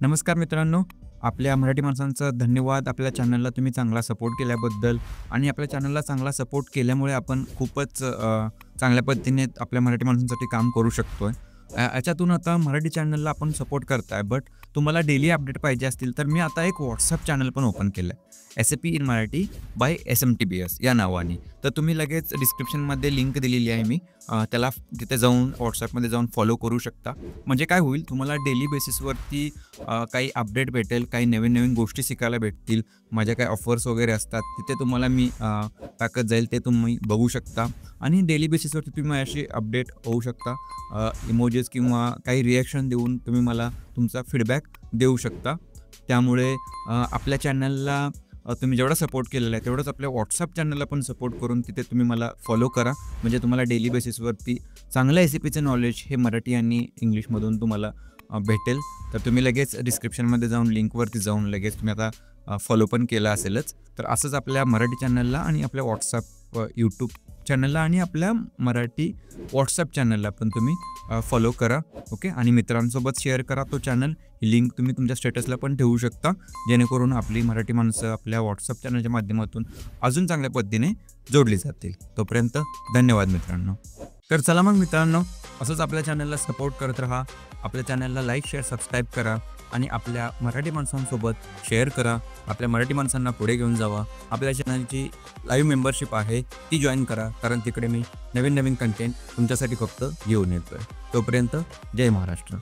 नमस्कार मित्रांनो, आपल्या मराठी माणसांचा धन्यवाद. आपल्या चॅनलला तुम्ही चांगला सपोर्ट केल्याबद्दल आणि आपल्या चॅनलला चांगला सपोर्ट केल्यामुळे आपण खूपच चांगल्या पद्धतीने आपल्या मराठी माणसांसाठी काम करू शकतोय. याच्यातून आता मराठी चॅनलला आपण सपोर्ट करताय, बट तुम्हाला डेली अपडेट पाहिजे असतील तर मी आता एक WhatsApp चॅनल पण ओपन केलं आहे. SAP in Marathi by SMTBS या नावाने. तर तुम्ही लगेच डिस्क्रिप्शनमध्ये लिंक दिलेली आहे मी. त्याला तिथे जाऊन WhatsAppमध्ये जाऊन फॉलो करू शकता. म्हणजे काय होईल, तुम्हाला डेली बेसिसवरती काही अपडेट भेटेल, काही नवीन-नवीन गोष्टी शिकायला भेटतील. माझ्या काही ऑफर्स वगैरे असतात, तिथे तुम्हाला मी टाकत जाईल, ते तुम्ही बघू शकता आणि डेली बेसिसवरती तुम्ही माझ्याशी अपडेट होऊ शकता. इमोजीस किंवा काही रिॲक्शन देऊन तुम्ही मला तुमचा फीडबॅक देऊ शकता. त्यामुळे आपल्या चॅनलला तुम्ही जेवढा सपोर्ट केलेला आहे, तेवढंच आपल्या WhatsApp चॅनलला पण सपोर्ट करून तिथे तुम्ही मला फॉलो करा. म्हणजे तुम्हाला डेली बेसिसवरती चांगलं SAPचं नॉलेज हे मराठी आणि इंग्लिशमधून तुम्हाला भेटेल. तर तुम्ही लगेच डिस्क्रिप्शनमध्ये जाऊन लिंकवरती जाऊन लगेच तुम्ही आता फॉलो पण केलं असेलच. तर असंच आपल्या मराठी चॅनलला आणि आपल्या WhatsApp यूट्यूब चॅनलला आणि आपल्या मराठी WhatsApp चॅनलला पण तुम्ही फॉलो करा. ओके. आणि मित्रांसोबत शेअर करा तो चॅनल. ही लिंक तुम्ही तुमच्या स्टेटसला पण ठेवू शकता, जेणेकरून आपली मराठी माणसं आपल्या WhatsApp चॅनलच्या माध्यमातून अजून चांगल्या पद्धतीने जोडली जातील. तोपर्यंत धन्यवाद मित्रांनो. तर चला मग मित्रांनो, असंच आपल्या चॅनलला सपोर्ट करत राहा. आपल्या चॅनलला लाईक, शेअर, सबस्क्राईब करा आणि आपल्या मराठी माणसांसोबत शेअर करा. आपल्या मराठी माणसांना पुढे घेऊन जावा. आपल्या चॅनलची लाईव्ह मेंबरशिप आहे, ती जॉईन करा, कारण तिकडे मी नवीन कंटेंट तुमच्यासाठी फक्त घेऊन येतोय. तोपर्यंत जय महाराष्ट्र.